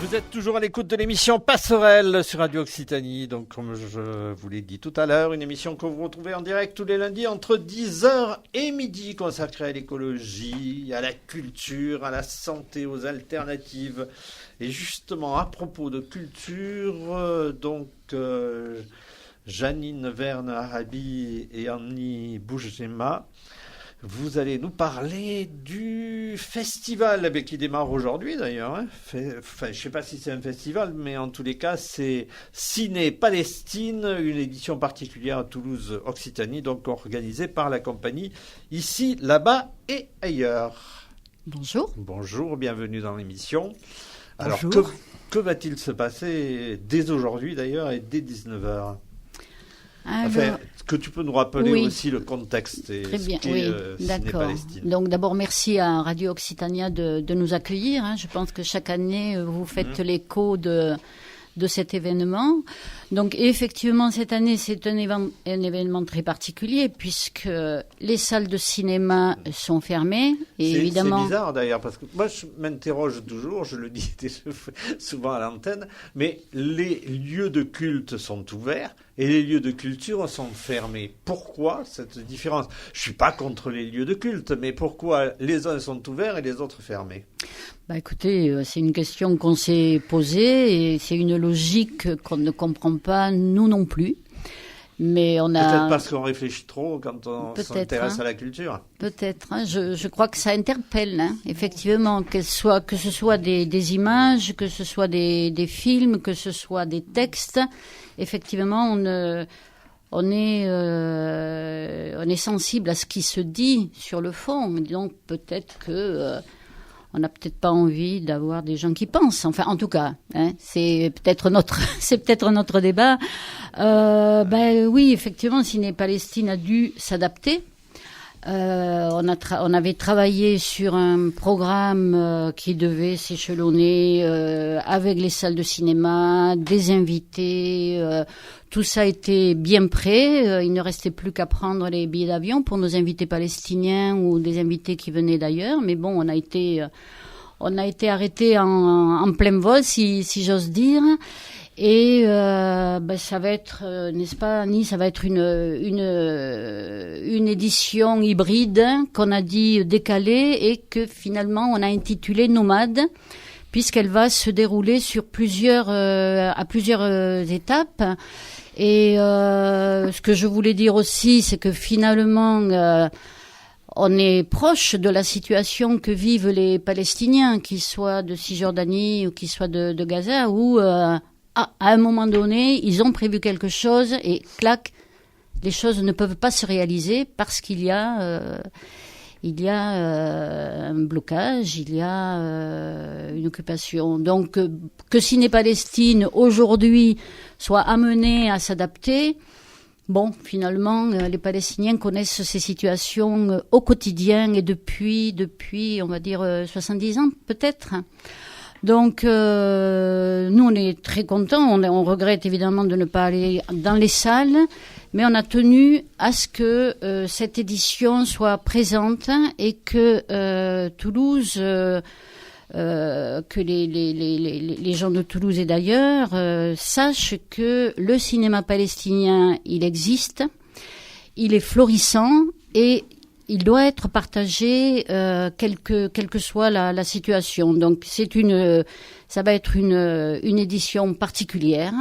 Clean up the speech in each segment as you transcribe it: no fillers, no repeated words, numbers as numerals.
Vous êtes toujours à l'écoute de l'émission Passerelle sur Radio Occitanie. Donc, comme je vous l'ai dit tout à l'heure, une émission que vous retrouvez en direct tous les lundis entre 10h et midi, consacrée à l'écologie, à la culture, à la santé, aux alternatives. Et justement, à propos de culture, Janine Verne-Arabi et Annie Boujema, vous allez nous parler du festival qui démarre aujourd'hui d'ailleurs. Je ne sais pas si c'est un festival, mais en tous les cas, c'est Ciné Palestine, une édition particulière à Toulouse, Occitanie, donc organisée par la compagnie Ici, Là-bas et Ailleurs. Bonjour. Bonjour, bienvenue dans l'émission. Alors, Bonjour. que va-t-il se passer dès aujourd'hui d'ailleurs et dès 19h ? Alors, que tu peux nous rappeler oui. aussi le contexte et très bien, ce qu'est oui, Ciné d'accord. Palestine. Donc d'abord merci à Radio Occitania de nous accueillir. Je pense que chaque année vous faites l'écho de cet événement. Donc effectivement cette année c'est un événement très particulier puisque les salles de cinéma sont fermées et évidemment. C'est bizarre d'ailleurs parce que moi je m'interroge toujours, je le dis souvent à l'antenne, mais les lieux de culte sont ouverts et les lieux de culture sont fermés. Pourquoi cette différence ? Je suis pas contre les lieux de culte, mais pourquoi les uns sont ouverts et les autres fermés ? Écoutez, c'est une question qu'on s'est posée et c'est une logique qu'on ne comprend pas, nous non plus. Mais on a... Peut-être parce qu'on réfléchit trop quand on s'intéresse à la culture. Peut-être. Je crois que ça interpelle, effectivement, que ce soit des images, que ce soit des films, que ce soit des textes. Effectivement, on est sensible à ce qui se dit sur le fond. Donc peut-être que... on n'a peut-être pas envie d'avoir des gens qui pensent. Enfin, en tout cas, c'est peut-être notre débat. Oui, effectivement, Ciné Palestine a dû s'adapter. On avait travaillé sur un programme qui devait s'échelonner avec les salles de cinéma, des invités. Tout ça était bien prêt. Il ne restait plus qu'à prendre les billets d'avion pour nos invités palestiniens ou des invités qui venaient d'ailleurs. Mais bon, on a été arrêtés en plein vol, si j'ose dire. Et ça va être, n'est-ce pas, Annie, ça va être une édition hybride qu'on a dit décalée et que finalement on a intitulée Nomade, puisqu'elle va se dérouler sur à plusieurs étapes. Et ce que je voulais dire aussi, c'est que finalement on est proche de la situation que vivent les Palestiniens, qu'ils soient de Cisjordanie ou qu'ils soient de Gaza, où à un moment donné, ils ont prévu quelque chose et clac, les choses ne peuvent pas se réaliser parce qu'il y a un blocage, il y a une occupation. Donc que Ciné Palestine aujourd'hui soit amené à s'adapter, bon, finalement, les Palestiniens connaissent ces situations au quotidien et depuis, on va dire, 70 ans peut-être. Donc, nous, on est très contents. On regrette évidemment de ne pas aller dans les salles, mais on a tenu à ce que cette édition soit présente et que Toulouse, que les gens de Toulouse et d'ailleurs sachent que le cinéma palestinien, il existe, il est florissant et il doit être partagé quelle que soit la situation. Donc ça va être une édition particulière,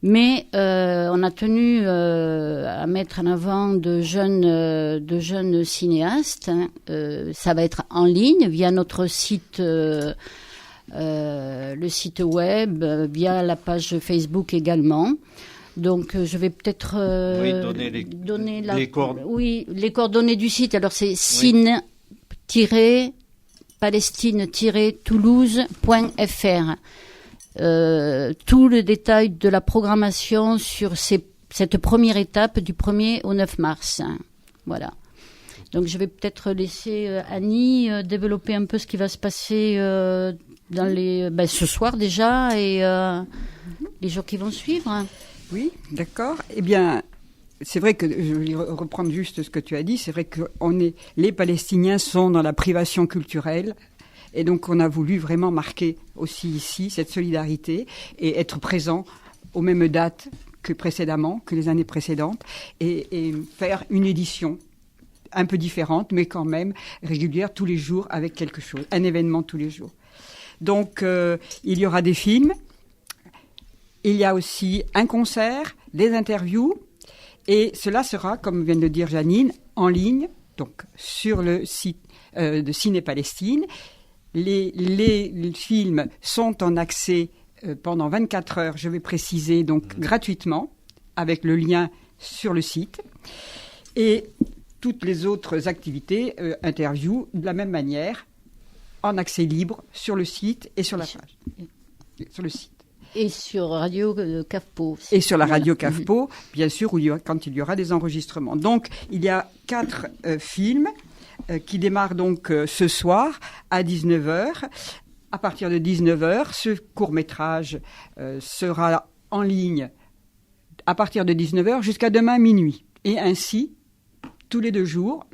mais on a tenu à mettre en avant de jeunes cinéastes. Ça va être en ligne via notre site, le site web, via la page Facebook également. Donc, je vais peut-être donner les coordonnées du site. Alors, c'est cine-palestine-toulouse.fr. Tout le détail de la programmation sur cette première étape du 1er au 9 mars. Voilà. Donc, je vais peut-être laisser Annie développer un peu ce qui va se passer ce soir déjà et les jours qui vont suivre. Oui, d'accord. Eh bien, c'est vrai que, je vais reprendre juste ce que tu as dit, c'est vrai que les Palestiniens sont dans la privation culturelle Et donc, on a voulu vraiment marquer aussi ici cette solidarité et être présent aux mêmes dates que précédemment, que les années précédentes, et faire une édition un peu différente, mais quand même régulière tous les jours avec quelque chose, un événement tous les jours. Donc, il y aura des films, il y a aussi un concert, des interviews, et cela sera, comme vient de le dire Janine, en ligne, donc sur le site de Ciné Palestine. Les films sont en accès pendant 24 heures, je vais préciser, donc gratuitement, avec le lien sur le site. Et toutes les autres activités, interviews, de la même manière, en accès libre sur le site et sur la page. Sur le site. Et sur Radio CAFPO aussi. Et sur la radio CAFPO, bien sûr, quand il y aura des enregistrements. Donc, il y a 4 films qui démarrent donc ce soir à 19h. À partir de 19h, ce court-métrage sera en ligne à partir de 19h jusqu'à demain minuit. Et ainsi, tous les 2 jours,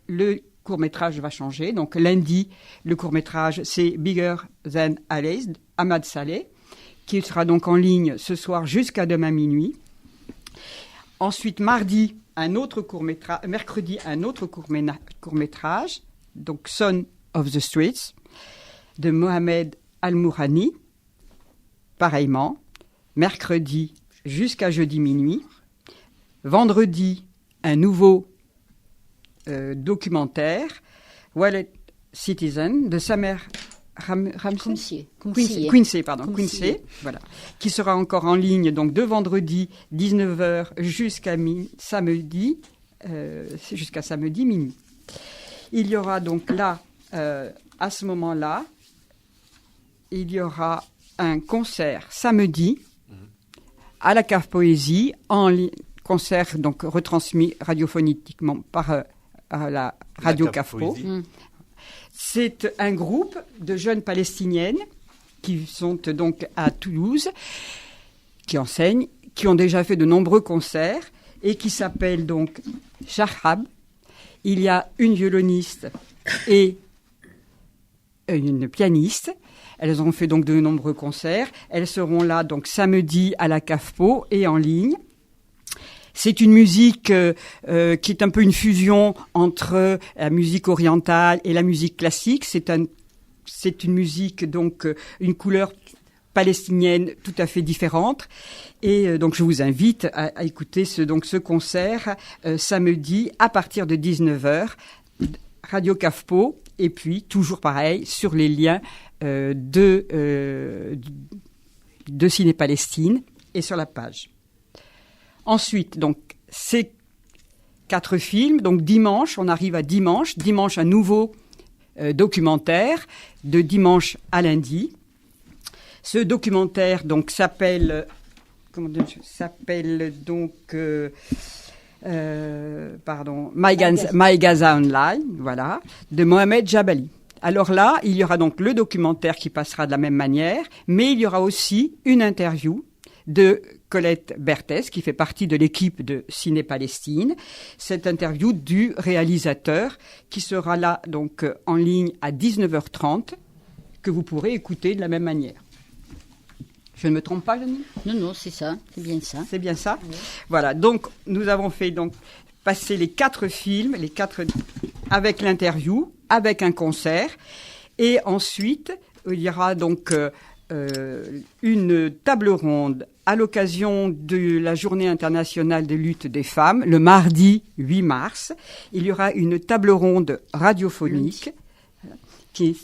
le court-métrage va changer. Donc lundi, le court-métrage, c'est Bigger Than Alice, Ahmad Saleh, qui sera donc en ligne ce soir jusqu'à demain minuit. Ensuite, mercredi, un autre court-métrage, donc Son of the Streets, de Mohamed Al-Mourani, pareillement, mercredi jusqu'à jeudi minuit. Vendredi, un nouveau documentaire, Wallet Citizen, de Samer Quincy, voilà, qui sera encore en ligne donc de vendredi 19h jusqu'à samedi minuit. Il y aura donc là, à ce moment-là, il y aura un concert samedi à la Cave Poésie, concert donc retransmis radiophoniquement par la radio CAFPO. C'est un groupe de jeunes palestiniennes qui sont donc à Toulouse, qui enseignent, qui ont déjà fait de nombreux concerts et qui s'appellent donc Shahab. Il y a une violoniste et une pianiste. Elles ont fait donc de nombreux concerts. Elles seront là donc samedi à la CAFPO et en ligne. C'est une musique qui est un peu une fusion entre la musique orientale et la musique classique. C'est une musique, donc, une couleur palestinienne tout à fait différente. Et donc, je vous invite à écouter ce concert samedi à partir de 19h, Radio CAFPO, et puis, toujours pareil, sur les liens de Ciné Palestine et sur la page. Ensuite, donc, ces 4 films. Donc, dimanche, on arrive à dimanche. Dimanche, un nouveau documentaire de dimanche à lundi. Ce documentaire, donc, s'appelle My Gaza Online, voilà, de Mohamed Jabali. Alors là, il y aura donc le documentaire qui passera de la même manière, mais il y aura aussi une interview de Colette Berthès, qui fait partie de l'équipe de Ciné Palestine. Cette interview du réalisateur, qui sera là donc en ligne à 19h30, que vous pourrez écouter de la même manière. Je ne me trompe pas, Janine ? Non, c'est ça, c'est bien ça. C'est bien ça ? Oui. Voilà, donc nous avons fait donc passer les 4 films, avec l'interview, avec un concert, et ensuite il y aura donc une table ronde à l'occasion de la Journée internationale de lutte des femmes, le mardi 8 mars. Il y aura une table ronde radiophonique qui est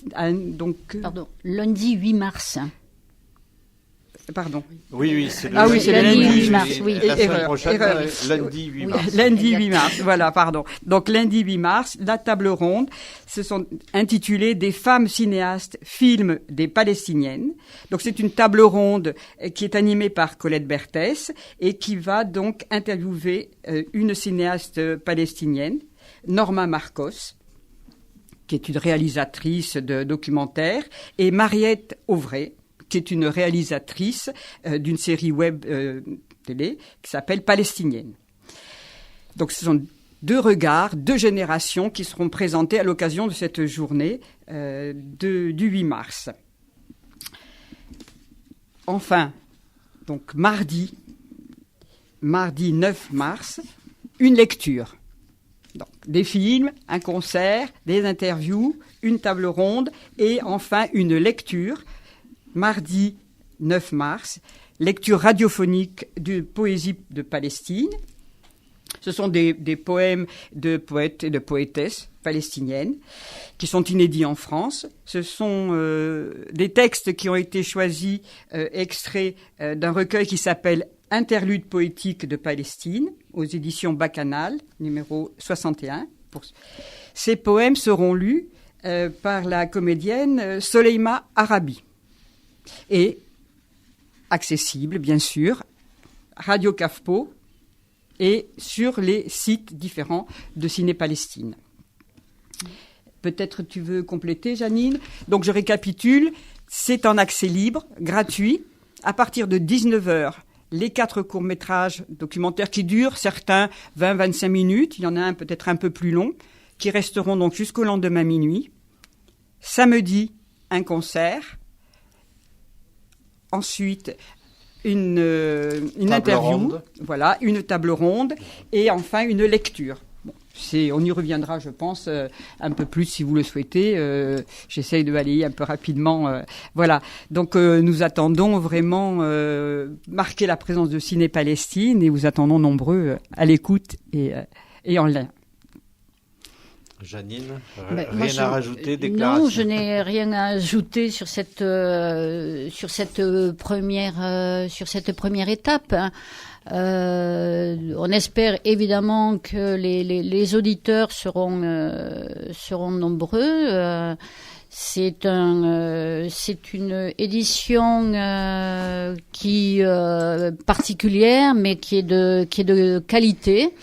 lundi 8 mars. Pardon. Oui, c'est le lundi 8 mars. Oui. La semaine prochaine, lundi 8 mars. Lundi 8 mars, voilà, pardon. Donc lundi 8 mars, la table ronde, se sont intitulées Des femmes cinéastes, films des Palestiniennes. Donc c'est une table ronde qui est animée par Colette Berthès et qui va donc interviewer une cinéaste palestinienne, Norma Marcos, qui est une réalisatrice de documentaires, et Mariette Auvray, qui est une réalisatrice d'une série web télé qui s'appelle Palestinienne. Donc ce sont 2 regards, 2 générations qui seront présentés à l'occasion de cette journée du 8 mars. Enfin, donc mardi 9 mars, une lecture. Donc, des films, un concert, des interviews, une table ronde et enfin une lecture. Mardi 9 mars, lecture radiophonique de poésie de Palestine. Ce sont des poèmes de poètes et de poétesses palestiniennes qui sont inédits en France. Ce sont des textes qui ont été choisis, extraits d'un recueil qui s'appelle Interludes poétiques de Palestine, aux éditions Bacchanal, numéro 61. Ces poèmes seront lus par la comédienne Soleima Arabi et accessibles, bien sûr, Radio CAFPO et sur les sites différents de Ciné Palestine. Peut-être tu veux compléter, Janine ? Donc je récapitule, c'est en accès libre, gratuit, à partir de 19h. Les 4 courts-métrages documentaires qui durent, certains 20-25 minutes, il y en a un peut-être un peu plus long, qui resteront donc jusqu'au lendemain minuit. Samedi, un concert. Ensuite, une interview, ronde. Voilà, une table ronde, et enfin une lecture. Bon, on y reviendra, je pense, un peu plus si vous le souhaitez. J'essaye de balayer un peu rapidement. Voilà. Donc, nous attendons vraiment marquer la présence de Ciné Palestine et vous attendons nombreux à l'écoute et en lien. Janine, rien à rajouter, déclaration? Non, je n'ai rien à ajouter sur cette première étape. On espère évidemment que les auditeurs seront nombreux. C'est une édition qui particulière, mais qui est de qualité.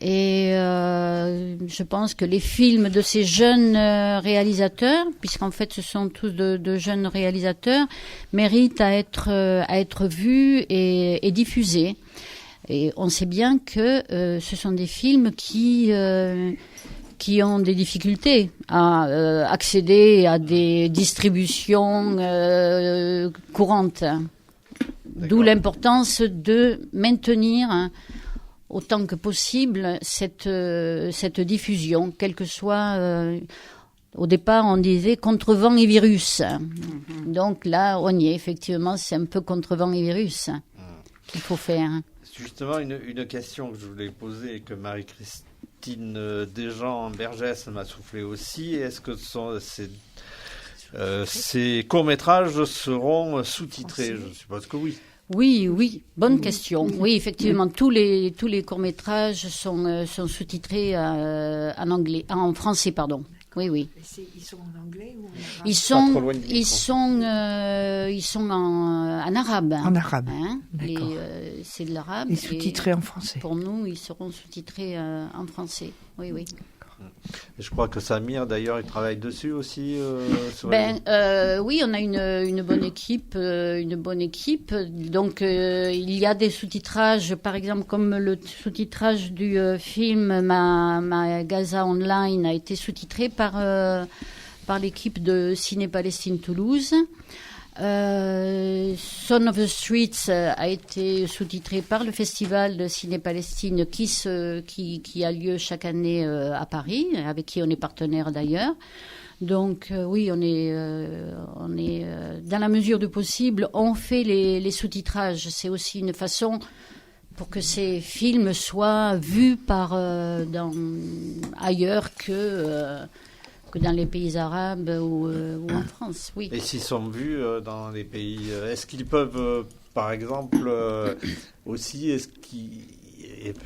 Et je pense que les films de ces jeunes réalisateurs, puisqu'en fait ce sont tous de jeunes réalisateurs, méritent à être vus et diffusés. Et on sait bien que ce sont des films qui ont des difficultés à accéder à des distributions courantes. D'accord. D'où l'importance de maintenir autant que possible cette diffusion, quel que soit... au départ, on disait contre vent et virus. Mm-hmm. Donc là, on y est, effectivement, c'est un peu contre vent et virus qu'il faut faire. Justement, une question que je voulais poser et que Marie-Christine Desjans-Bergès m'a soufflé aussi, est-ce que ces courts-métrages seront sous-titrés? Je suppose que oui. Oui, bonne question. Oui, effectivement, tous les courts-métrages sont sous-titrés en français, pardon. Oui. Ils sont en anglais ou en arabe? Ils sont en arabe. En arabe. Hein, d'accord. C'est de l'arabe. Et sous-titrés en français. Pour nous, ils seront sous-titrés en français. Oui. Je crois que Samir, d'ailleurs, il travaille dessus aussi. Oui, on a une bonne équipe, Donc, il y a des sous-titrages, par exemple, comme le sous-titrage du film Ma Gaza Online a été sous-titré par l'équipe de Ciné Palestine Toulouse. Son of the Streets a été sous-titré par le festival de Ciné Palestine qui a lieu chaque année à Paris, avec qui on est partenaire d'ailleurs. Donc oui, on est dans la mesure du possible, on fait les sous-titrages. C'est aussi une façon pour que ces films soient vus ailleurs que dans les pays arabes ou en France, oui. Et s'ils sont vus dans les pays, est-ce qu'ils peuvent, par exemple, aussi, est-ce qu'ils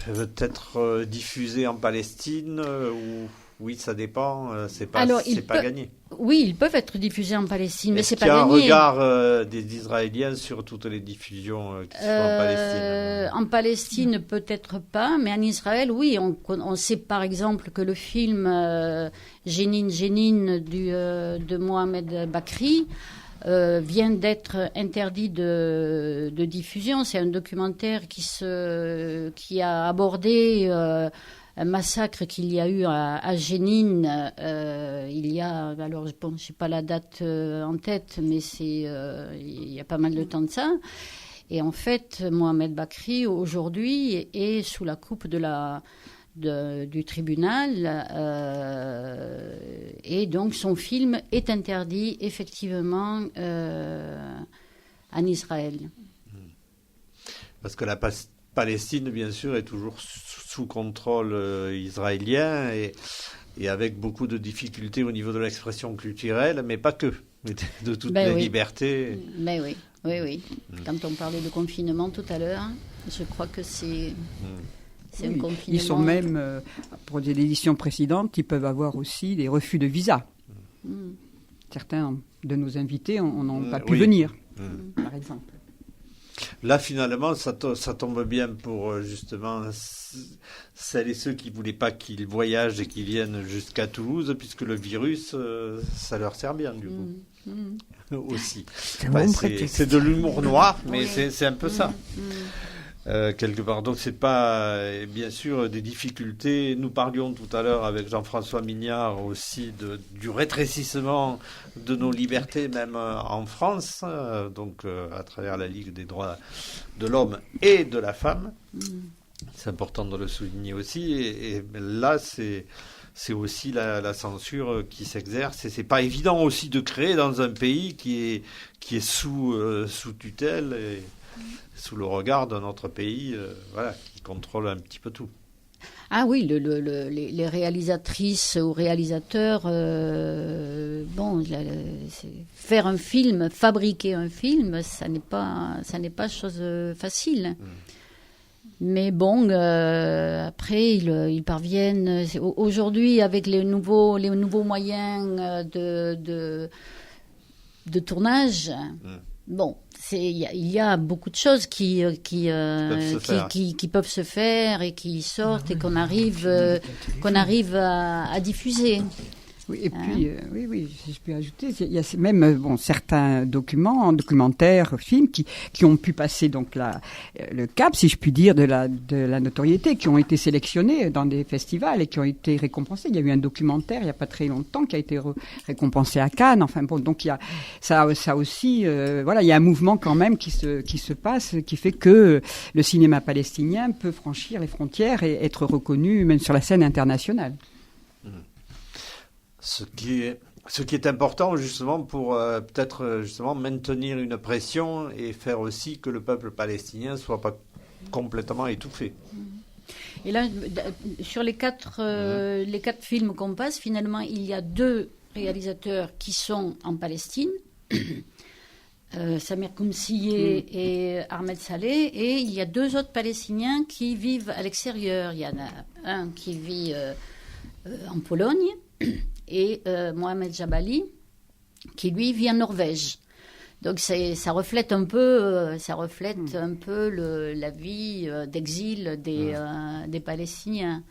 peuvent être diffusés en Palestine ou... Oui, ça dépend, c'est pas gagné. Oui, ils peuvent être diffusés en Palestine, mais c'est pas gagné. Est-ce qu'il y a un regard des Israéliens sur toutes les diffusions qui sont en Palestine? En Palestine, peut-être pas, mais en Israël, oui. On sait par exemple que le film Jénine de Mohamed Bakri vient d'être interdit de diffusion. C'est un documentaire qui a abordé massacre qu'il y a eu à Jenin, il y a, alors bon, je n'ai pas la date en tête, mais il y a pas mal de temps de ça. Et en fait, Mohamed Bakri, aujourd'hui, est sous la coupe du tribunal, et donc son film est interdit effectivement en Israël. Parce que la Palestine, bien sûr, est toujours sous contrôle israélien et avec beaucoup de difficultés au niveau de l'expression culturelle, mais pas que, mais de toutes les libertés. Ben oui, oui, oui. Quand on parlait de confinement tout à l'heure, je crois que c'est un confinement. Ils sont même, pour des éditions précédentes, ils peuvent avoir aussi des refus de visa. Certains de nos invités n'ont pas pu venir, par exemple. Là, finalement, ça tombe bien pour justement celles et ceux qui ne voulaient pas qu'ils voyagent et qu'ils viennent jusqu'à Toulouse, puisque le virus, ça leur sert bien, du coup. Aussi. C'est de l'humour noir, mais c'est un peu ça. Quelque part. Donc, c'est pas, bien sûr, des difficultés. Nous parlions tout à l'heure avec Jean-François Mignard aussi du rétrécissement de nos libertés, même en France, donc à travers la Ligue des droits de l'homme et de la femme. C'est important de le souligner aussi. Et là, c'est aussi la censure qui s'exerce. Et c'est pas évident aussi de créer dans un pays qui est sous tutelle et sous le regard d'un autre pays, qui contrôle un petit peu tout. Ah oui, les réalisatrices ou réalisateurs, faire un film, fabriquer un film, ça n'est pas chose facile. Mais bon, après, ils parviennent. Aujourd'hui, avec les nouveaux moyens de tournage, bon, il y a beaucoup de choses qui peuvent se faire et qui sortent et qu'on arrive à diffuser. Oui, et puis, oui, si je peux ajouter, il y a même certains documentaires, films qui ont pu passer donc le cap, si je puis dire, de la notoriété, qui ont été sélectionnés dans des festivals et qui ont été récompensés. Il y a eu un documentaire il n'y a pas très longtemps qui a été récompensé à Cannes. Enfin bon, donc il y a ça aussi, il y a un mouvement quand même qui se passe, qui fait que le cinéma palestinien peut franchir les frontières et être reconnu même sur la scène internationale. Ce qui est important justement pour peut-être justement maintenir une pression et faire aussi que le peuple palestinien ne soit pas complètement étouffé. Et là, sur les quatre films qu'on passe, finalement, il y a 2 réalisateurs qui sont en Palestine, Samir Koumsié et Ahmed Saleh, et il y a 2 autres Palestiniens qui vivent à l'extérieur. Il y en a un qui vit en Pologne, et Mohamed Jabali, qui lui vit en Norvège. Donc ça reflète un peu, la vie d'exil des Palestiniens.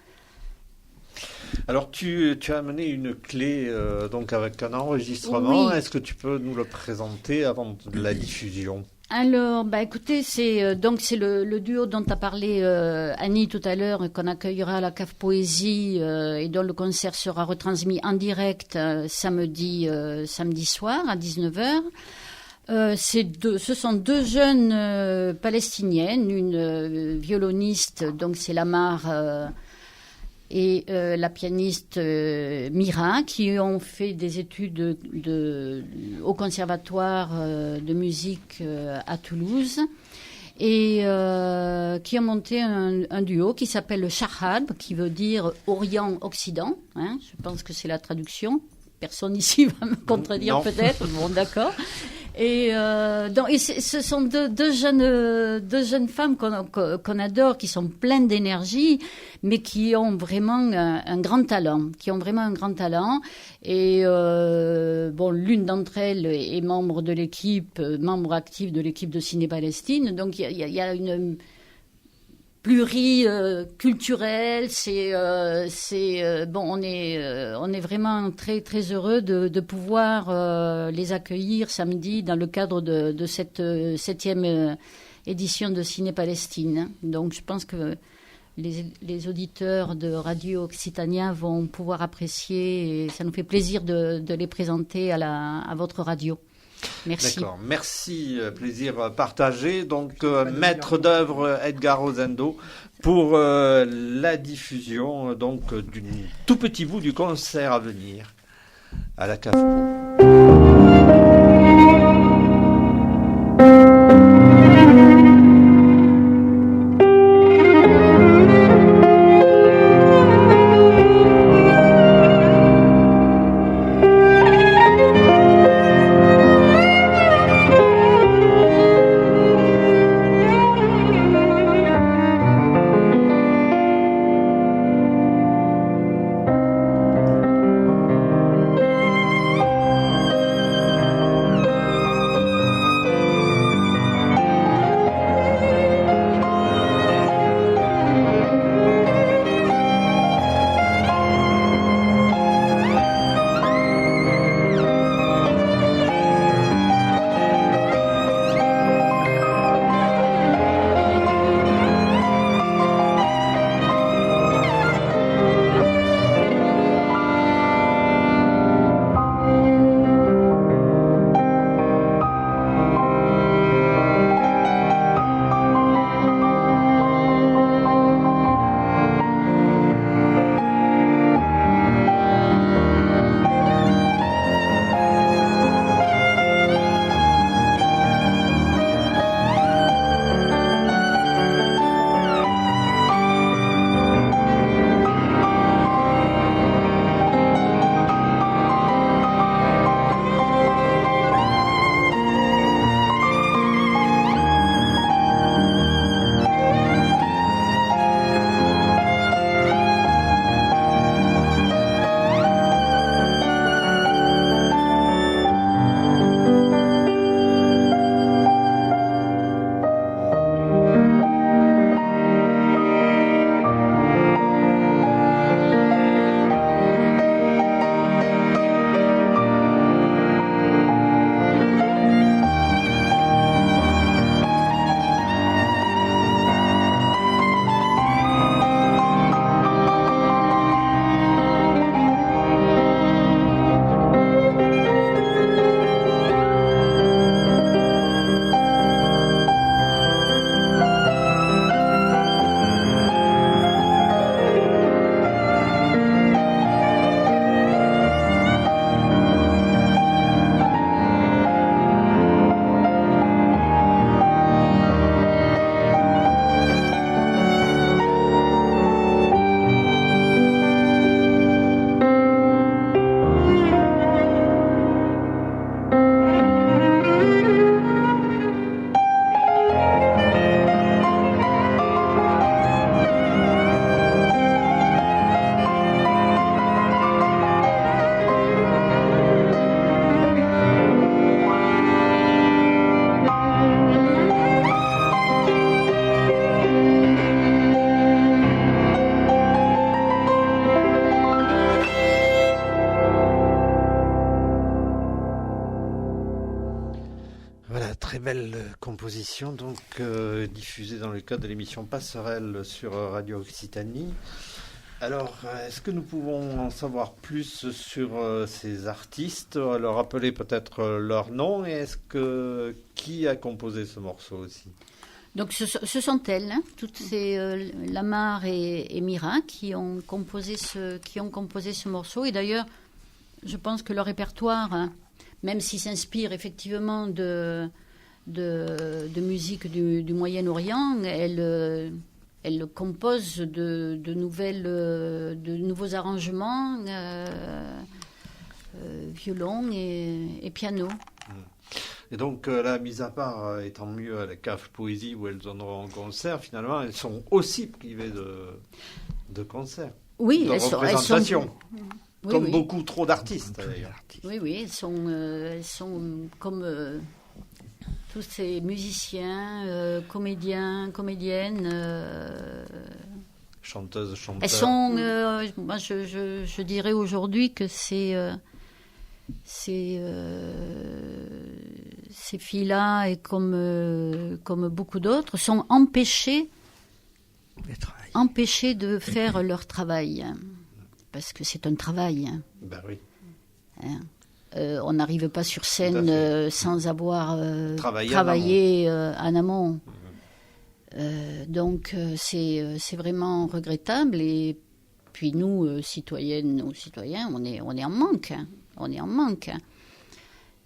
Alors tu as amené une clé donc avec un enregistrement. Oui. Est-ce que tu peux nous le présenter avant la diffusion ? Alors, écoutez, c'est le duo dont a parlé Annie tout à l'heure, qu'on accueillera à la Cave Poésie et dont le concert sera retransmis en direct samedi soir à 19h. Ce sont 2 jeunes palestiniennes, une violoniste, donc c'est Lamar, et la pianiste Mira, qui ont fait des études au conservatoire de musique à Toulouse, et qui ont monté un duo qui s'appelle le Shahab, qui veut dire Orient-Occident. Je pense que c'est la traduction. Personne ici va me contredire, peut-être. Bon, d'accord. Et ce sont deux jeunes femmes qu'on adore, qui sont pleines d'énergie, mais qui ont vraiment un grand talent. Et l'une d'entre elles est membre de l'équipe, membre actif de l'équipe de Ciné Palestine. Donc il y a une pluriculturel, on est vraiment très très heureux de pouvoir les accueillir samedi dans le cadre de cette 7e édition de Ciné Palestine. Donc je pense que les auditeurs de Radio Occitania vont pouvoir apprécier, et ça nous fait plaisir de les présenter à votre radio. Merci. D'accord, merci, plaisir partagé. Donc, maître d'œuvre Edgar Rosendo pour la diffusion donc du tout petit bout du concert à venir à la CAFPO. Composition donc diffusée dans le cadre de l'émission Passerelle sur Radio Occitanie. Alors, est-ce que nous pouvons en savoir plus sur ces artistes, leur rappeler peut-être leur nom, et qui a composé ce morceau aussi? Donc ce sont elles, hein, toutes ces Lamar et Mira qui ont composé ce morceau. Et d'ailleurs, je pense que leur répertoire, hein, même s'il s'inspire effectivement de musique du Moyen-Orient, elle compose de nouveaux arrangements, violon et piano. Et donc là, mis à part, étant mieux à la CAF Poésie où elles donneront un concert, finalement, elles sont aussi privées de concerts, oui, de représentations. Comme beaucoup trop d'artistes, d'ailleurs. Oui, elles sont comme tous ces musiciens, comédiens, comédiennes. Chanteuses, chanteurs. Elles sont, moi je dirais aujourd'hui que ces filles-là, et comme beaucoup d'autres, sont empêchées empêcher de faire leur travail. Parce que c'est un travail. Ben oui. On n'arrive pas sur scène sans avoir Travaillé en amont. Donc c'est vraiment regrettable. Et puis nous, citoyennes ou citoyens, on est en manque. On est en manque.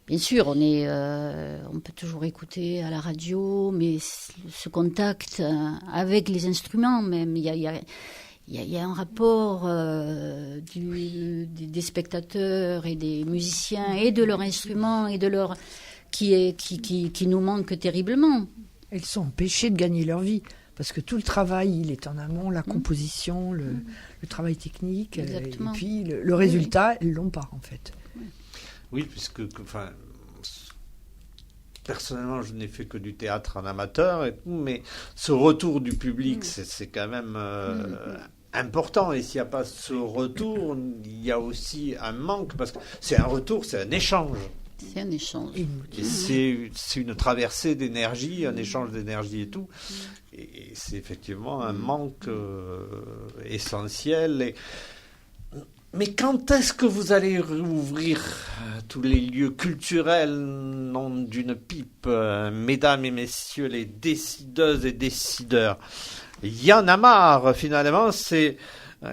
Bien sûr, on peut toujours écouter à la radio, mais ce contact avec les instruments même, il y a un rapport des spectateurs et des musiciens et de leurs instruments et de leur qui nous manque terriblement. Elles sont empêchées de gagner leur vie parce que tout le travail, il est en amont, la composition, le travail technique, et puis le résultat, elles l'ont pas en fait. Oui, puisque, personnellement, je n'ai fait que du théâtre en amateur et tout, mais ce retour du public, c'est quand même important. Et s'il n'y a pas ce retour, il y a aussi un manque, parce que c'est un retour, c'est un échange. C'est un échange. Et c'est une traversée d'énergie, un échange d'énergie et tout. Et c'est effectivement un manque essentiel. Mais quand est-ce que vous allez rouvrir tous les lieux culturels, nom d'une pipe, mesdames et messieurs les décideuses et décideurs? Il y en a marre, finalement, c'est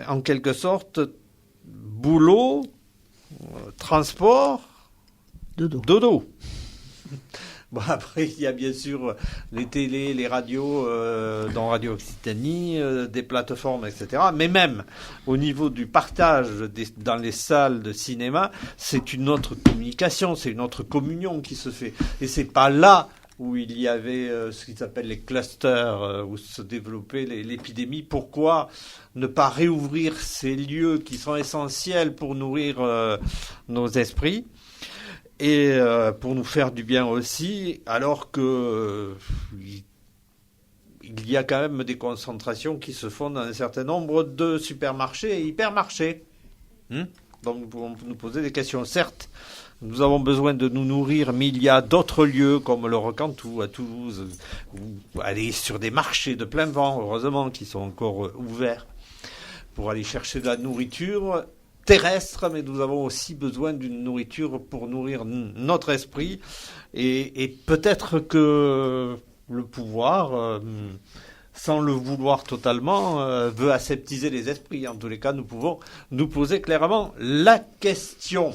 en quelque sorte boulot, transport, dodo. Bon, après, il y a bien sûr les télés, les radios, dans Radio Occitanie, des plateformes, etc. Mais même au niveau du partage dans les salles de cinéma, c'est une autre communication, c'est une autre communion qui se fait. Et c'est pas là où il y avait ce qu'ils appellent les clusters, où se développait l'épidémie. Pourquoi ne pas réouvrir ces lieux qui sont essentiels pour nourrir nos esprits et pour nous faire du bien aussi, alors que il y a quand même des concentrations qui se font dans un certain nombre de supermarchés et hypermarchés. Donc nous pouvons nous poser des questions. Certes, nous avons besoin de nous nourrir, mais il y a d'autres lieux comme le Rocantou à Toulouse, ou aller sur des marchés de plein vent, heureusement, qui sont encore ouverts pour aller chercher de la nourriture terrestre, mais nous avons aussi besoin d'une nourriture pour nourrir notre esprit. Et peut-être que le pouvoir, sans le vouloir totalement, veut aseptiser les esprits. En tous les cas, nous pouvons nous poser clairement la question.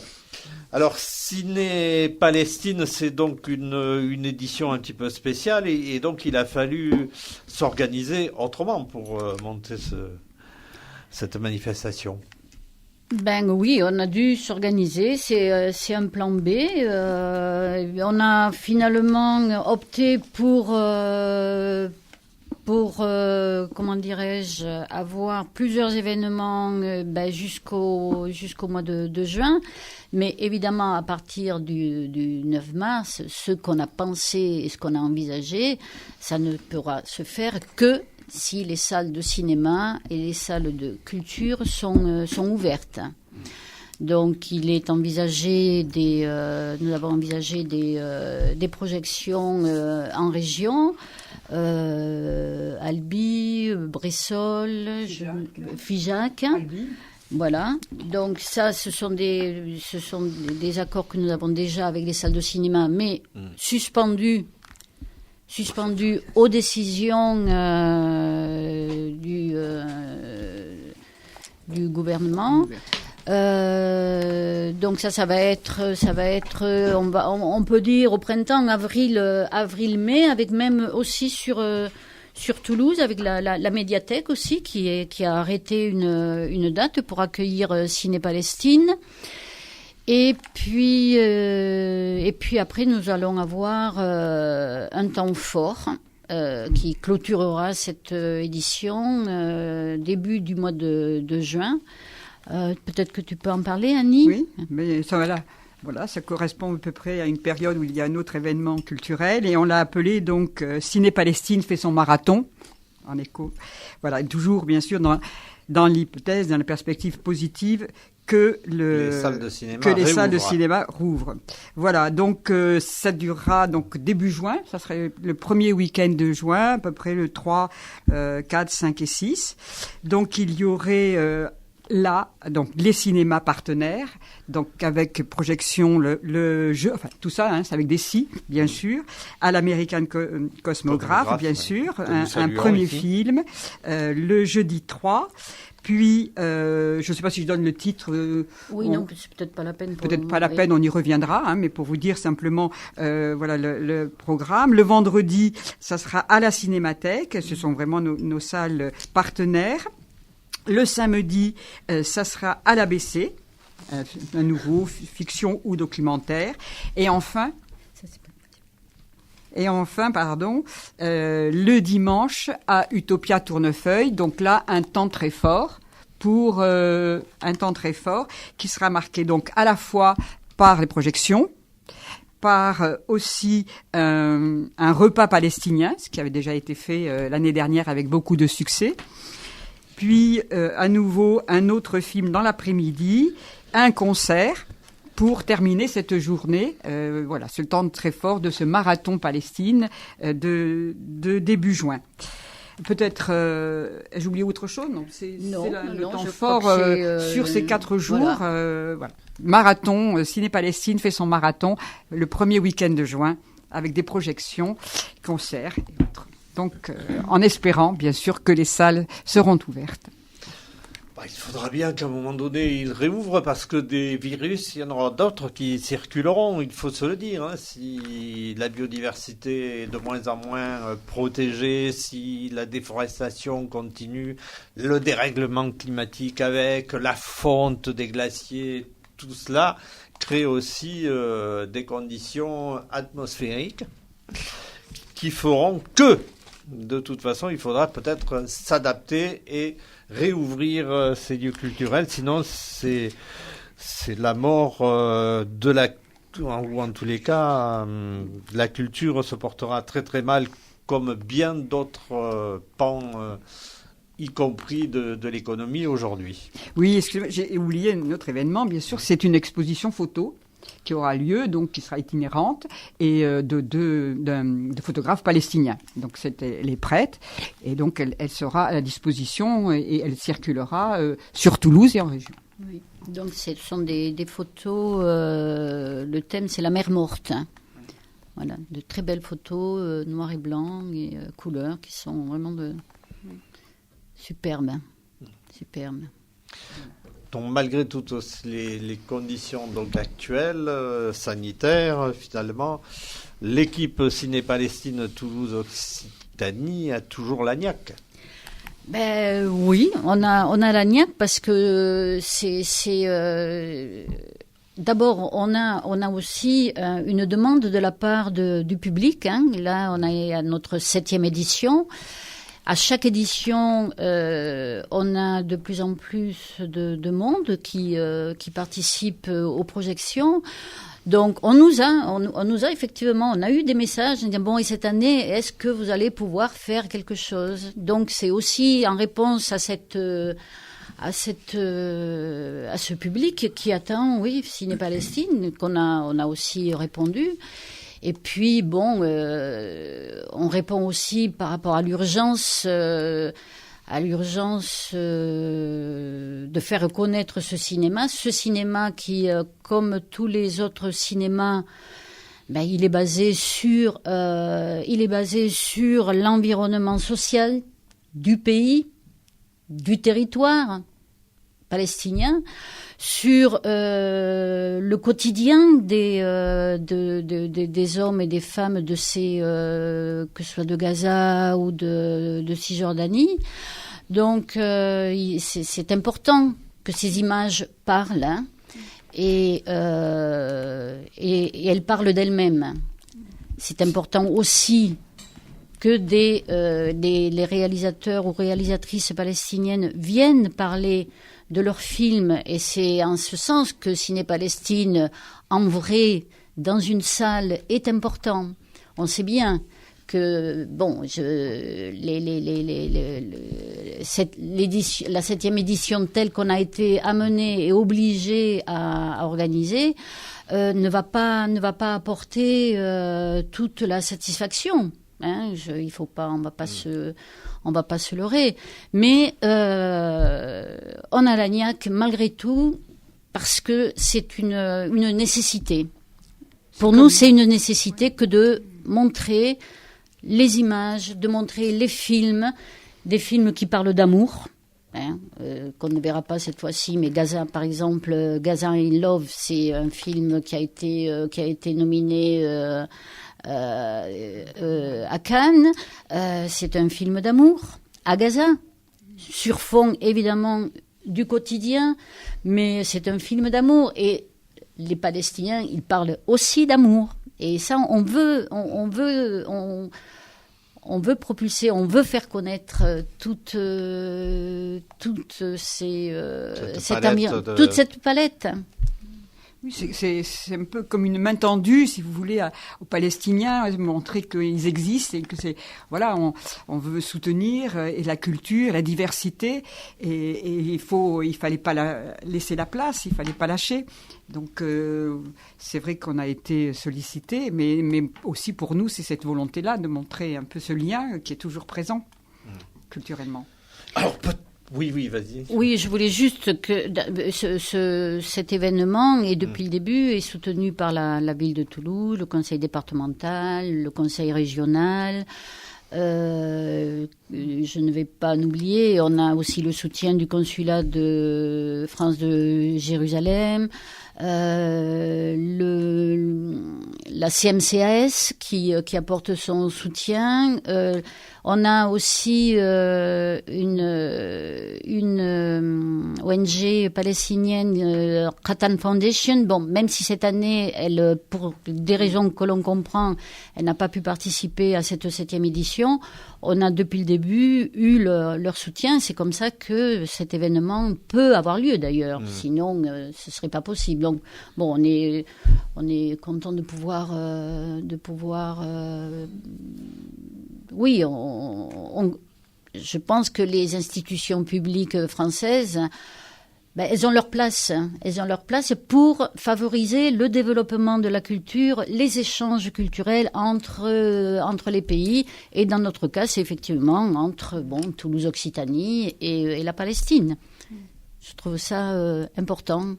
Alors, Ciné Palestine, c'est donc une édition un petit peu spéciale, et donc il a fallu s'organiser autrement pour monter cette manifestation. Ben oui, on a dû s'organiser, c'est un plan B. On a finalement opté pour comment dirais-je, avoir plusieurs événements jusqu'au mois de juin. Mais évidemment, à partir du 9 mars, ce qu'on a pensé et ce qu'on a envisagé, ça ne pourra se faire que si les salles de cinéma et les salles de culture sont ouvertes. Donc, il est envisagé nous avons envisagé des projections en région, Albi, Bressol, Figeac. Voilà. Donc ça, ce sont des accords que nous avons déjà avec les salles de cinéma, mais suspendus aux décisions du gouvernement. Donc ça va être, on peut dire au printemps, avril-mai, avec même aussi sur Toulouse, avec la médiathèque aussi, qui a arrêté une date pour accueillir Ciné Palestine. Et puis après, nous allons avoir un temps fort qui clôturera cette édition début du mois de juin. Peut-être que tu peux en parler, Annie. Oui, mais voilà, ça correspond à peu près à une période où il y a un autre événement culturel, et on l'a appelé donc Ciné Palestine fait son marathon. en écho. Voilà, et toujours, bien sûr, dans l'hypothèse, dans la perspective positive, que les salles de cinéma rouvrent. Voilà, donc ça durera donc début juin, ça serait le premier week-end de juin, à peu près le 3, 4, 5 et 6. Donc il y aurait là donc les cinémas partenaires, donc avec projection le jeu, enfin tout ça, c'est avec des scies, bien sûr, à l'American Cosmographe, bien sûr, un premier film, le jeudi 3. Puis, je ne sais pas si je donne le titre. Non, c'est peut-être pas la peine. Peut-être pas la peine, on y reviendra, mais pour vous dire simplement, voilà le programme. Le vendredi, ça sera à la Cinémathèque. Ce sont vraiment nos salles partenaires. Le samedi, ça sera à l'ABC, un nouveau fiction ou documentaire. Et enfin, le dimanche à Utopia Tournefeuille. Donc là, un temps très fort qui sera marqué donc à la fois par les projections, par aussi un repas palestinien, ce qui avait déjà été fait l'année dernière avec beaucoup de succès. Puis à nouveau un autre film dans l'après-midi, un concert. Pour terminer cette journée, voilà, ce temps très fort de ce marathon Palestine de début juin. Peut-être, j'ai oublié autre chose, non, c'est le temps fort sur ces 4 jours. Voilà. Marathon, Ciné-Palestine fait son marathon le premier week-end de juin avec des projections, concerts et autres. Donc, en espérant, bien sûr, que les salles seront ouvertes. Il faudra bien qu'à un moment donné, ils réouvrent parce que des virus, il y en aura d'autres qui circuleront, il faut se le dire. Si la biodiversité est de moins en moins protégée, si la déforestation continue, le dérèglement climatique avec la fonte des glaciers, tout cela crée aussi des conditions atmosphériques qui feront que, de toute façon, il faudra peut-être s'adapter et réouvrir ces lieux culturels, sinon c'est la mort de ou en tous les cas, la culture se portera très très mal, comme bien d'autres pans, y compris de l'économie aujourd'hui. Oui, excusez-moi, j'ai oublié un autre événement, bien sûr, c'est une exposition photo qui aura lieu, donc qui sera itinérante, et de photographes palestiniens. Donc elle est prête, et donc elle sera à la disposition, et elle circulera sur Toulouse et en région. Oui. Donc ce sont des photos, le thème c'est la mer morte. Voilà, de très belles photos, noir et blanc, et couleurs, qui sont vraiment superbes. Superbes. Donc, malgré toutes les conditions donc actuelles, sanitaires, finalement, l'équipe Ciné-Palestine Toulouse-Occitanie a toujours la niaque. Ben oui, on a la niaque parce que d'abord on a aussi une demande de la part du public. Là, on est à notre 7e édition. À chaque édition, on a de plus en plus de monde qui participe aux projections. Donc, on nous a effectivement, on a eu des messages, on dit bon, et cette année, est-ce que vous allez pouvoir faire quelque chose? Donc, c'est aussi en réponse à ce public qui attend, oui, Ciné-Palestine, qu'on a aussi répondu. Et puis, bon, on répond aussi par rapport à l'urgence de faire connaître ce cinéma qui, comme tous les autres cinémas, il est basé sur l'environnement social du pays, du territoire palestinien, sur le quotidien des hommes et des femmes de ces que ce soit de Gaza ou de Cisjordanie. Donc c'est important que ces images parlent, et elles parlent d'elles-mêmes. C'est important aussi que les réalisateurs ou réalisatrices palestiniennes viennent parler de leurs films, et c'est en ce sens que Ciné-Palestine, en vrai, dans une salle, est important. On sait bien que bon, la 7e édition telle qu'on a été amené et obligé à organiser ne va pas apporter toute la satisfaction. Hein, on va pas se leurrer. Mais on a l'Agnac malgré tout parce que c'est une nécessité. Pour nous, c'est une nécessité que de montrer les images, de montrer les films, des films qui parlent d'amour. Hein, qu'on ne verra pas cette fois-ci, mais Gaza, par exemple, Gaza in Love, c'est un film qui a été nominé à Cannes. C'est un film d'amour à Gaza, sur fond évidemment du quotidien, mais c'est un film d'amour. Et les Palestiniens, ils parlent aussi d'amour. Et ça, on veut propulser, on veut faire connaître toute cette palette. Oui, c'est un peu comme une main tendue, si vous voulez, aux Palestiniens, montrer qu'ils existent et que on veut soutenir et la culture, la diversité, et il fallait pas laisser la place, il fallait pas lâcher. Donc c'est vrai qu'on a été sollicité, mais aussi pour nous, c'est cette volonté-là de montrer un peu ce lien qui est toujours présent culturellement. Alors oui, vas-y. Oui, je voulais juste que cet événement, et depuis le début, est soutenu par la ville de Toulouse, le conseil départemental, le conseil régional. Je ne vais pas l'oublier, on a aussi le soutien du consulat de France de Jérusalem, la CMCAS qui apporte son soutien. On a aussi une ONG palestinienne, Khatan Foundation. Bon, même si cette année, elle, pour des raisons que l'on comprend, elle n'a pas pu participer à cette 7e édition, on a depuis le début eu leur soutien. C'est comme ça que cet événement peut avoir lieu d'ailleurs. Sinon, ce serait pas possible. Donc, bon, on est content de pouvoir oui, je pense que les institutions publiques françaises, elles ont leur place. Elles ont leur place pour favoriser le développement de la culture, les échanges culturels entre les pays. Et dans notre cas, c'est effectivement entre Toulouse-Occitanie et la Palestine. Je trouve ça important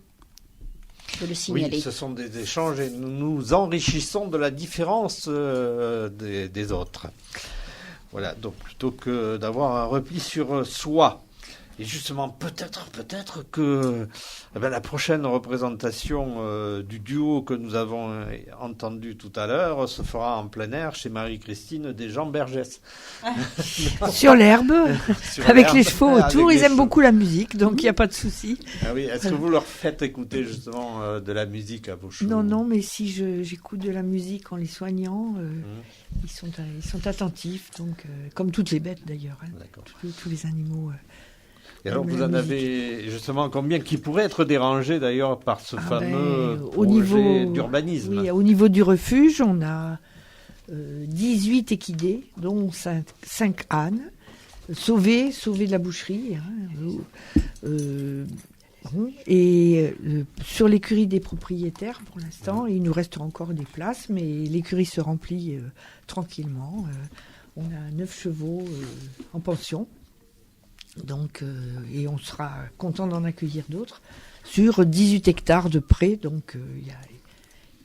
de le signaler. Oui, ce sont des échanges et nous nous enrichissons de la différence des autres. Voilà, donc plutôt que d'avoir un repli sur soi. Et justement, peut-être que la prochaine représentation du duo que nous avons entendu tout à l'heure se fera en plein air chez Marie-Christine des Jean Bergès. Sur l'herbe, avec les chevaux autour. Ils aiment beaucoup la musique, donc il n'y a pas de souci. Ah oui, est-ce que vous leur faites écouter justement de la musique à vos chevaux ? Non, mais si j'écoute de la musique en les soignant, ils sont attentifs, donc comme toutes les bêtes d'ailleurs, tous les animaux. Et alors, vous en avez justement combien qui pourraient être dérangés d'ailleurs par ce fameux projet d'urbanisme ? Oui, au niveau du refuge, on a 18 équidés, dont 5 ânes, sauvés de la boucherie. Sur l'écurie des propriétaires, pour l'instant, il nous restera encore des places, mais l'écurie se remplit tranquillement. On a 9 chevaux en pension. Donc, et on sera content d'en accueillir d'autres sur 18 hectares de prés. Donc,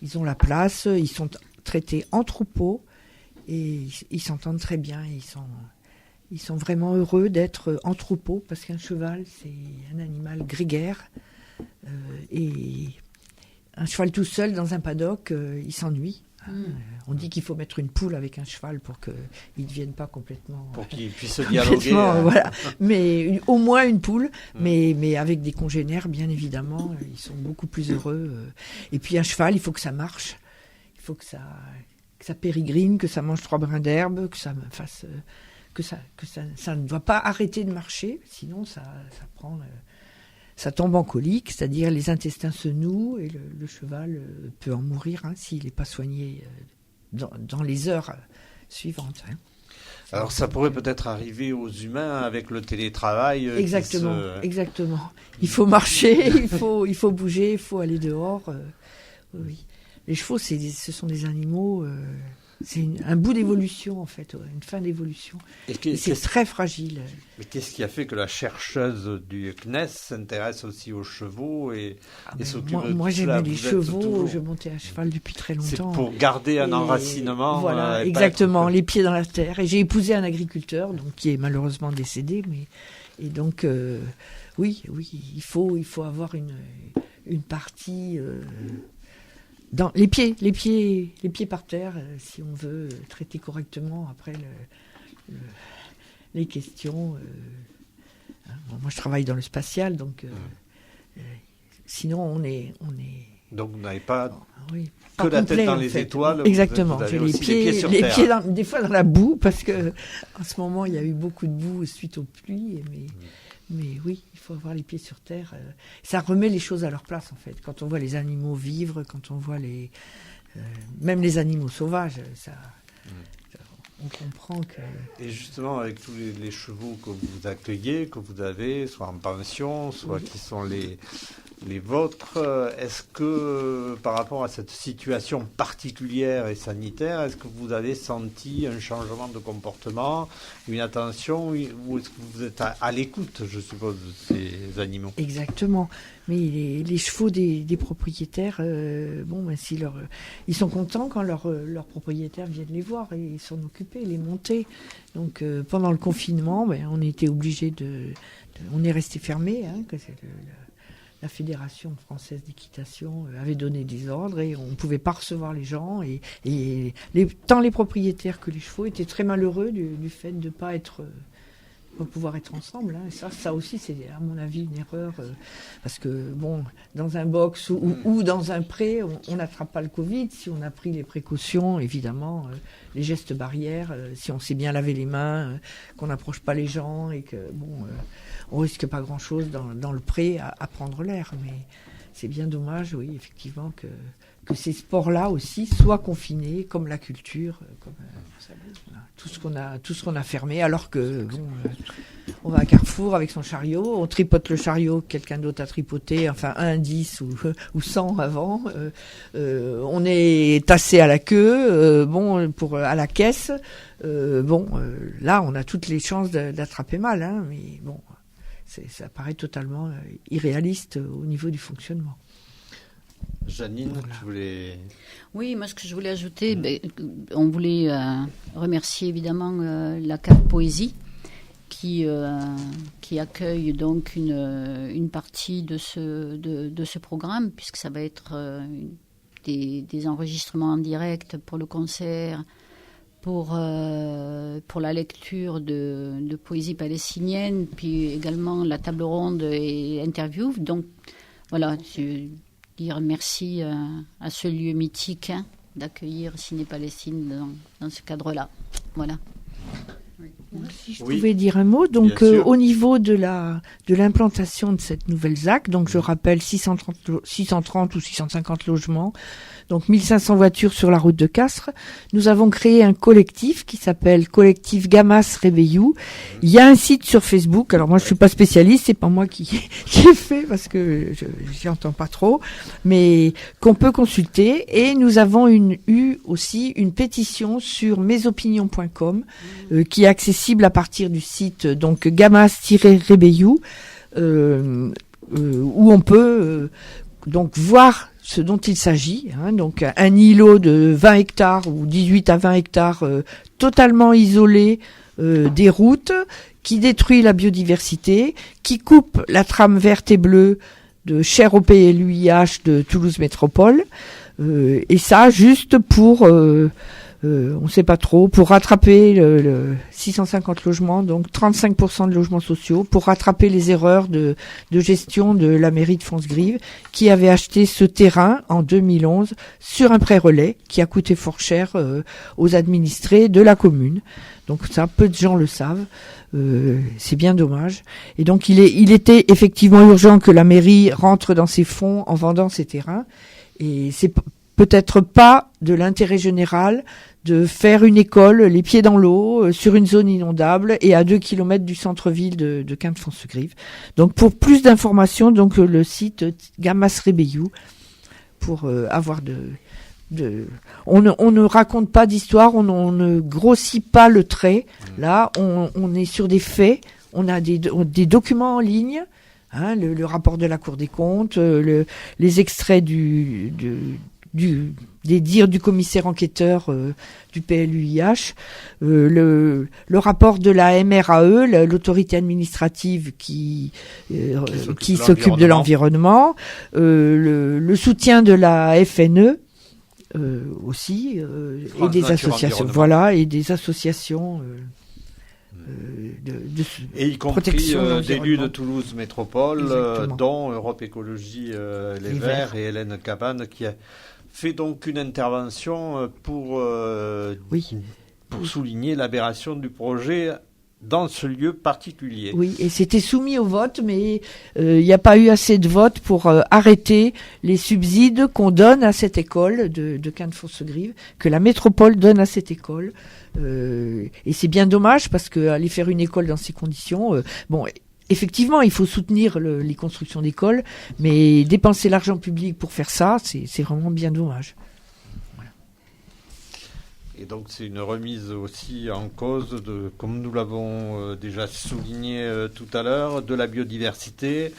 ils ont la place, ils sont traités en troupeau et ils s'entendent très bien. Ils sont vraiment heureux d'être en troupeau parce qu'un cheval, c'est un animal grégaire. Et un cheval tout seul dans un paddock, il s'ennuie. On dit qu'il faut mettre une poule avec un cheval pour qu'il ne devienne pas complètement... Pour qu'il puisse dialoguer. Voilà. Mais au moins une poule, mais avec des congénères, bien évidemment. Ils sont beaucoup plus heureux. Et puis un cheval, il faut que ça marche. Il faut que ça pérégrine, que ça mange 3 brins d'herbe, que ça fasse... que ça ne doit pas arrêter de marcher, sinon ça prend... Ça tombe en colique, c'est-à-dire les intestins se nouent et le cheval peut en mourir s'il n'est pas soigné dans les heures suivante. Hein. Alors ça pourrait peut-être arriver aux humains avec le télétravail. Exactement. Il faut marcher, il faut bouger, il faut aller dehors. Oui. Les chevaux, ce sont des animaux. C'est un bout d'évolution en fait, une fin d'évolution. Et c'est très fragile. Mais qu'est-ce qui a fait que la chercheuse du CNES s'intéresse aussi aux chevaux et s'occupe de tout moi j'aimais cela. les chevaux, je montais à cheval depuis très longtemps. C'est pour garder un enracinement. Voilà, exactement, les pieds dans la terre. Et j'ai épousé un agriculteur, donc qui est malheureusement décédé, et donc oui, il faut avoir une partie. Dans les pieds par terre, si on veut traiter correctement après les questions. Moi, je travaille dans le spatial, donc sinon on est. Donc vous n'avez pas pas la complet, tête dans les étoiles. Exactement. Vous avez J'ai aussi les pieds sur terre. des fois dans la boue, parce que en ce moment il y a eu beaucoup de boue suite aux pluies, mais oui, il faut avoir les pieds sur terre. Ça remet les choses à leur place, en fait. Quand on voit les animaux vivre, quand on voit même les animaux sauvages, on comprend que... Et justement, avec tous les chevaux que vous accueillez, que vous avez, soit en pension, soit qui sont les vôtres, est-ce que par rapport à cette situation particulière et sanitaire, est-ce que vous avez senti un changement de comportement, une attention, ou est-ce que vous êtes à l'écoute, je suppose, de ces animaux? Exactement. Mais les chevaux des propriétaires, ils sont contents quand leurs propriétaires viennent les voir et s'en occuper, les monter. Donc pendant le confinement, on était obligés on est resté fermé, que c'est la Fédération française d'équitation avait donné des ordres et on ne pouvait pas recevoir les gens. Et tant les propriétaires que les chevaux étaient très malheureux du fait de ne pas pouvoir être ensemble. Et ça aussi, c'est à mon avis une erreur. Parce que, dans un box ou dans un pré, on n'attrape pas le Covid. Si on a pris les précautions, évidemment, les gestes barrières, si on sait bien laver les mains, qu'on n'approche pas les gens et que, on risque pas grand-chose dans le pré à prendre l'air. Mais c'est bien dommage, oui, effectivement, que ces sports-là aussi soient confinés, comme la culture, comme tout ce qu'on a fermé, alors que on va à Carrefour avec son chariot, on tripote le chariot que quelqu'un d'autre a tripoté, enfin 1, 10 ou 100 avant, on est tassé à la queue, à la caisse, là on a toutes les chances d'attraper mal, mais ça paraît totalement irréaliste au niveau du fonctionnement. Janine, tu voulais... Oui, moi ce que je voulais ajouter, on voulait remercier évidemment la Cave Poésie qui accueille donc une partie de ce programme, puisque ça va être des enregistrements en direct pour le concert, pour la lecture de poésie palestinienne, puis également la table ronde et interview. Donc voilà, dire merci à ce lieu mythique d'accueillir Ciné Palestine dans ce cadre-là. Voilà. Si je pouvais dire un mot, donc au niveau de l'implantation de cette nouvelle ZAC, donc je rappelle 630 ou 650 logements, donc 1500 voitures sur la route de Castres. Nous avons créé un collectif qui s'appelle Collectif Gamas Rebeyou. Il y a un site sur Facebook. Alors moi je suis pas spécialiste, c'est pas moi qui ai fait parce que j'y entends pas trop, mais qu'on peut consulter. Et nous avons eu aussi une pétition sur mesopinions.com qui est accessible à partir du site donc Gamas-Rebeyou où on peut donc voir ce dont il s'agit, donc un îlot de 20 hectares ou 18 à 20 hectares totalement isolé des routes, qui détruit la biodiversité, qui coupe la trame verte et bleue de cher au PLUIH de Toulouse Métropole, et ça juste pour... on ne sait pas trop, pour rattraper le 650 logements, donc 35% de logements sociaux, pour rattraper les erreurs de gestion de la mairie de Foncegrive, qui avait acheté ce terrain en 2011 sur un prêt relais qui a coûté fort cher aux administrés de la commune. Donc ça, peu de gens le savent. C'est bien dommage. Et donc il était effectivement urgent que la mairie rentre dans ses fonds en vendant ces terrains. Et c'est peut-être pas de l'intérêt général de faire une école les pieds dans l'eau sur une zone inondable et à 2 kilomètres du centre-ville de Quinte-Fonce-Grive. Donc pour plus d'informations, donc le site Gamas Rebeyou pour avoir on ne raconte pas d'histoire, on ne grossit pas le trait. Là, on est sur des faits, on a des documents en ligne, hein, le rapport de la Cour des comptes, les extraits des dires du commissaire enquêteur du PLUIH, le rapport de la MRAE, l'autorité administrative qui s'occupe de l'environnement, le soutien de la FNE aussi, et des associations, voilà, et des associations et y compris d'élus de Toulouse Métropole, dont Europe Écologie Les Verts et Hélène Cabane, qui a fait donc une intervention pour souligner l'aberration du projet dans ce lieu particulier. Oui, et c'était soumis au vote, mais il n'y a pas eu assez de votes pour arrêter les subsides qu'on donne à cette école de Quinte-Fonce-Grive, que la métropole donne à cette école. Et c'est bien dommage parce que aller faire une école dans ces conditions, effectivement, il faut soutenir les constructions d'écoles, mais dépenser l'argent public pour faire ça, c'est vraiment bien dommage. Voilà. Et donc c'est une remise aussi en cause de, comme nous l'avons déjà souligné tout à l'heure, de la biodiversité,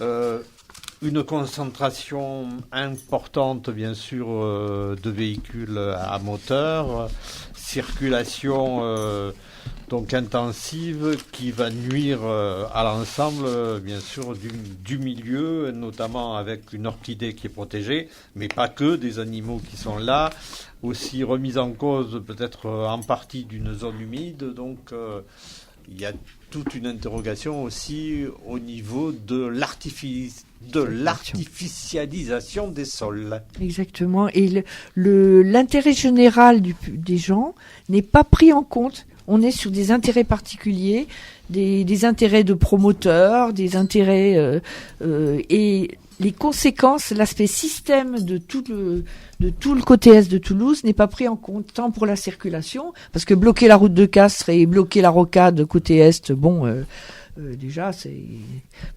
une concentration importante bien sûr de véhicules à moteur, circulation donc intensive qui va nuire à l'ensemble bien sûr du milieu, notamment avec une orchidée qui est protégée, mais pas que, des animaux qui sont là, aussi remise en cause peut-être en partie d'une zone humide, donc il y a toute une interrogation aussi au niveau de l'artificialisation des sols. Exactement, et l'intérêt général des gens n'est pas pris en compte. On est sur des intérêts particuliers, des intérêts de promoteurs, des intérêts et les conséquences, l'aspect système de tout le côté est de Toulouse n'est pas pris en compte, tant pour la circulation, parce que bloquer la route de Castres et bloquer la rocade côté est, déjà c'est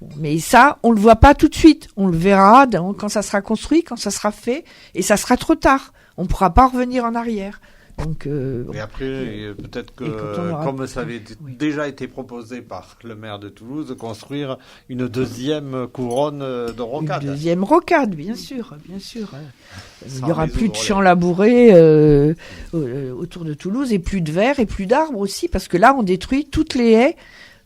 bon, mais ça on le voit pas tout de suite, on le verra quand ça sera construit, quand ça sera fait, et ça sera trop tard, on pourra pas revenir en arrière. Donc, et après, peut-être que, comme ça avait déjà été proposé par le maire de Toulouse, construire une deuxième couronne de rocade. Une deuxième rocade, bien sûr, bien sûr. Il n'y aura plus de champs labourés autour de Toulouse, et plus de verre et plus d'arbres aussi, parce que là, on détruit toutes les haies.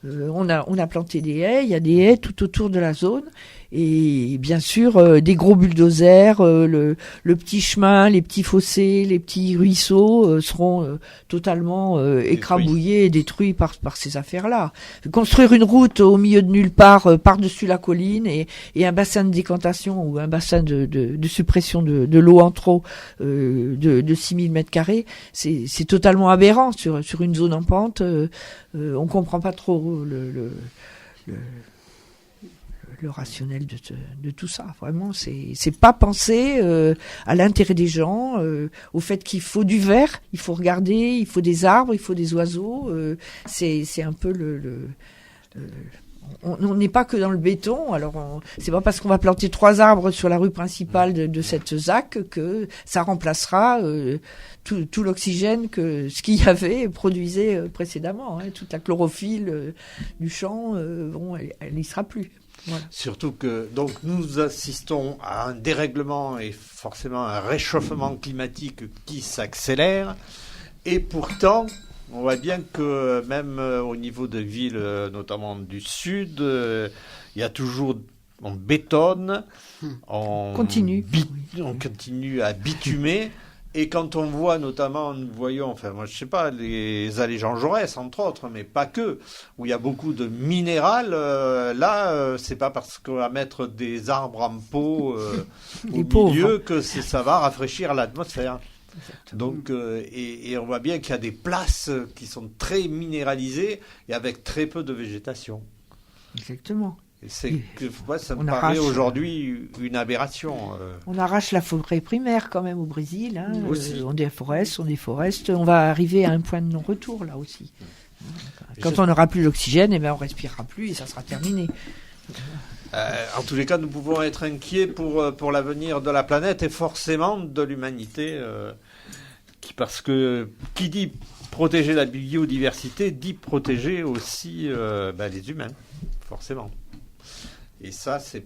On a planté des haies, il y a des haies tout autour de la zone. Et bien sûr, des gros bulldozers, le petit chemin, les petits fossés, les petits ruisseaux seront totalement écrabouillés et détruits par ces affaires-là. Construire une route au milieu de nulle part, par-dessus la colline, et un bassin de décantation ou un bassin de suppression de l'eau en trop de 6000 mètres carrés, c'est totalement aberrant sur une zone en pente. On comprend pas trop le rationnel de tout ça. Vraiment, c'est pas penser à l'intérêt des gens, au fait qu'il faut du vert, il faut regarder, il faut des arbres, il faut des oiseaux. C'est un peu on n'est pas que dans le béton. Alors, c'est pas parce qu'on va planter 3 arbres sur la rue principale de cette ZAC que ça remplacera tout l'oxygène que ce qu'il y avait produisait précédemment. Hein. Toute la chlorophylle du champ, elle n'y sera plus. Voilà. Surtout que donc nous assistons à un dérèglement et forcément un réchauffement climatique qui s'accélère, et pourtant on voit bien que même au niveau de villes, notamment du sud, il y a toujours, on bétonne, on continue à bitumer. Et quand on voit notamment, nous voyons, enfin moi je sais pas, les allées Jean Jaurès entre autres, mais pas que, où il y a beaucoup de minéral, c'est pas parce qu'on va mettre des arbres en pot au milieu que ça va rafraîchir l'atmosphère. Exactement. Donc, et on voit bien qu'il y a des places qui sont très minéralisées et avec très peu de végétation. Exactement. Ça me On paraît arrache. aujourd'hui une aberration. On arrache la forêt primaire quand même au Brésil. Hein. Aussi. On déforeste. On va arriver à un point de non-retour là aussi. Quand Je- on n'aura plus l'oxygène, on respirera plus et ça sera terminé. En tous les cas, nous pouvons être inquiets pour l'avenir de la planète et forcément de l'humanité, parce que qui dit protéger la biodiversité dit protéger aussi les humains, forcément. Et ça, c'est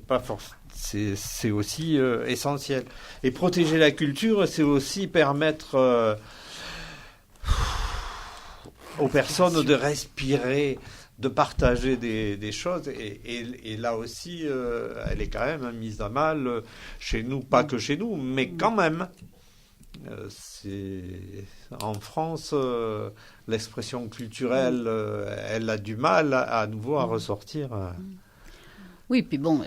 aussi essentiel. Et protéger la culture, c'est aussi permettre aux personnes de respirer, de partager des choses. Et là aussi, elle est quand même mise à mal chez nous, pas que chez nous, mais quand même. En France, l'expression culturelle, elle a du mal à nouveau à ressortir. Oui, puis bon,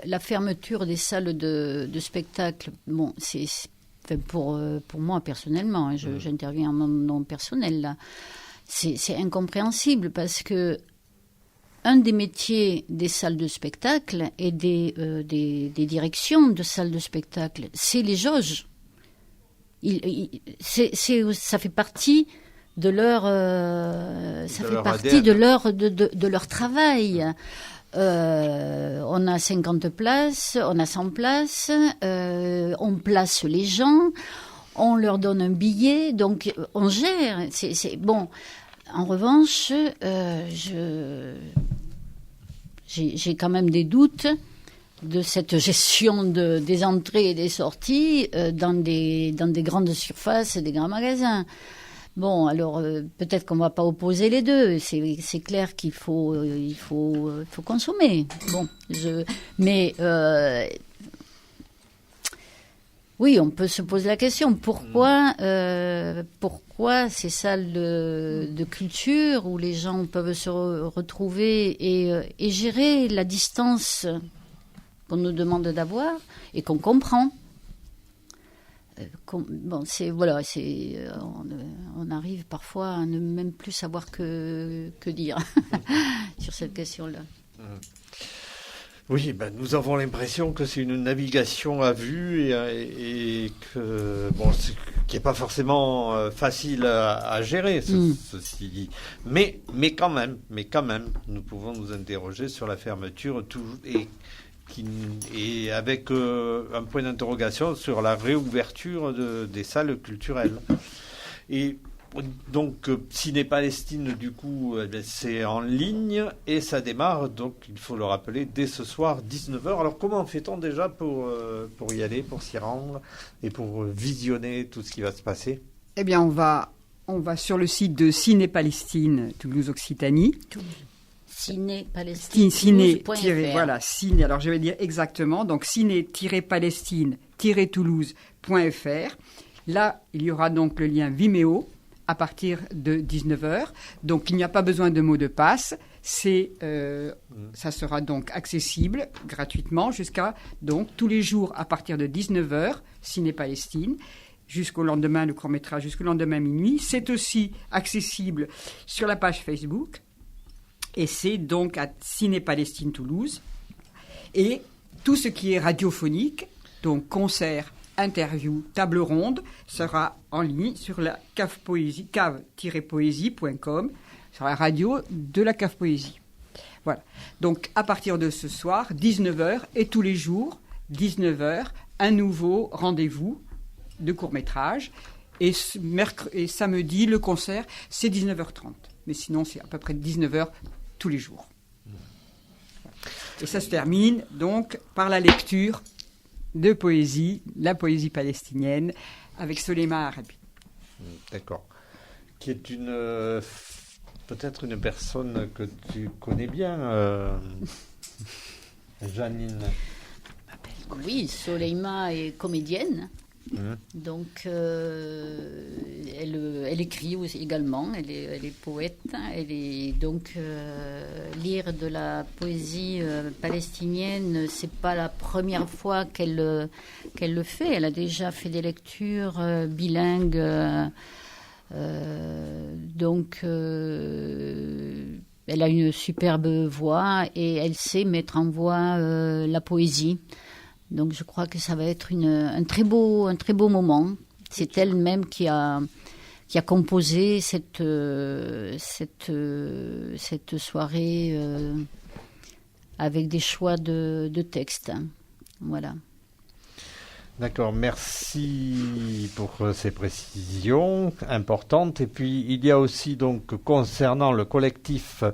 la fermeture des salles de spectacle, bon, enfin, pour moi personnellement, hein, j'interviens en mon nom personnel là, c'est incompréhensible parce que un des métiers des salles de spectacle et des directions de salles de spectacle, c'est les jauges. Ça fait partie de leur, de leur travail. On a 50 places, on a 100 places, on place les gens, on leur donne un billet, donc on gère. C'est bon. En revanche, j'ai quand même des doutes de cette gestion des entrées et des sorties dans des grandes surfaces et des grands magasins. Bon, alors peut-être qu'on ne va pas opposer les deux. C'est clair qu'il faut consommer. Bon, mais oui, on peut se poser la question pourquoi ces salles de culture où les gens peuvent se retrouver et gérer la distance qu'on nous demande d'avoir et qu'on comprend. On arrive parfois à ne même plus savoir que dire sur cette question-là. Oui, nous avons l'impression que c'est une navigation à vue et que qui n'est pas forcément facile à gérer, ceci dit. Mais quand même, nous pouvons nous interroger sur la fermeture et avec un point d'interrogation sur la réouverture des salles culturelles. Et donc, Ciné Palestine, du coup, c'est en ligne et ça démarre, donc il faut le rappeler, dès ce soir, 19h. Alors, comment fait-on déjà pour y aller, pour s'y rendre et pour visionner tout ce qui va se passer? Eh bien, on va sur le site de Ciné Palestine, Toulouse-Occitanie. Ciné Palestine. Voilà, ciné. Alors je vais dire exactement. Donc ciné-palestine-toulouse.fr. Là, il y aura donc le lien Vimeo à partir de 19h. Donc il n'y a pas besoin de mot de passe. Ça sera donc accessible gratuitement jusqu'à donc tous les jours à partir de 19h. Ciné Palestine. Jusqu'au lendemain, le court-métrage jusqu'au lendemain minuit. C'est aussi accessible sur la page Facebook. Et c'est donc à Ciné Palestine Toulouse. Et tout ce qui est radiophonique, donc concert, interview, table ronde, sera en ligne sur la cave-poésie.com, sur la radio de la Cave Poésie. Voilà. Donc à partir de ce soir, 19h, et tous les jours, 19h, un nouveau rendez-vous de court-métrage. Et samedi, le concert, c'est 19h30. Mais sinon, c'est à peu près 19h tous les jours. Et ça se termine donc par la lecture de poésie, la poésie palestinienne, avec Soleima Arabi. D'accord. Qui est peut-être une personne que tu connais bien, Janine. Oui, Soleima est comédienne. Donc, elle écrit aussi également, elle est poète, donc lire de la poésie palestinienne, c'est pas la première fois qu'elle le fait. Elle a déjà fait des lectures bilingues, donc elle a une superbe voix et elle sait mettre en voix la poésie. Donc je crois que ça va être un très beau moment. C'est elle-même qui a composé cette soirée avec des choix de textes. Voilà. D'accord, merci pour ces précisions importantes. Et puis, il y a aussi, donc, concernant le collectif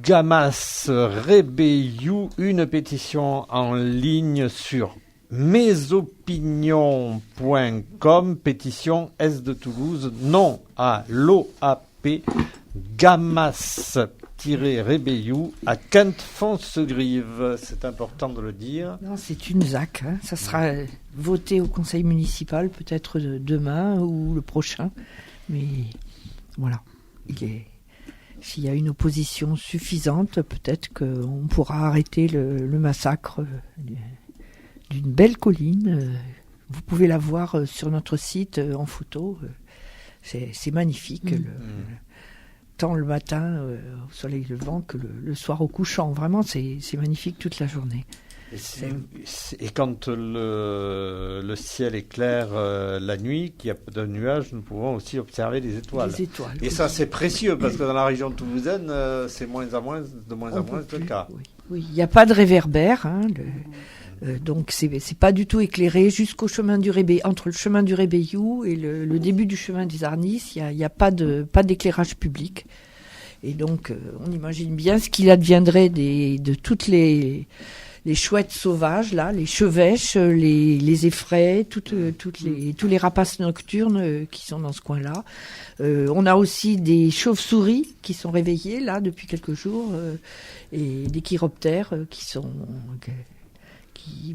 Gamas Rebeiou, une pétition en ligne sur mesopinions.com, pétition S de Toulouse, non à l'OAP Gamas-Rebeiou à Quinte-Foncegrive. C'est important de le dire. Non, c'est une ZAC. Ça sera voté au conseil municipal peut-être demain ou le prochain. Mais voilà, s'il y a une opposition suffisante, peut-être qu'on pourra arrêter le massacre d'une belle colline. Vous pouvez la voir sur notre site en photo. C'est magnifique. Tant le matin au soleil levant que le soir au couchant. Vraiment, c'est magnifique toute la journée. Et quand le ciel est clair la nuit, qu'il n'y a pas de nuages, nous pouvons aussi observer les étoiles. Et ça, c'est précieux parce que dans la région toulousaine, c'est de moins en moins le cas. Oui, il n'y a pas de réverbère. Donc c'est pas du tout éclairé jusqu'au chemin du entre le chemin du Rebeiou et le début du chemin des Arnis, il y a pas d'éclairage public. Et donc on imagine bien ce qu'il adviendrait de toutes les chouettes sauvages là, les chevêches, les effraies, tous les rapaces nocturnes qui sont dans ce coin-là. On a aussi des chauves-souris qui sont réveillées là depuis quelques jours et des chiroptères qui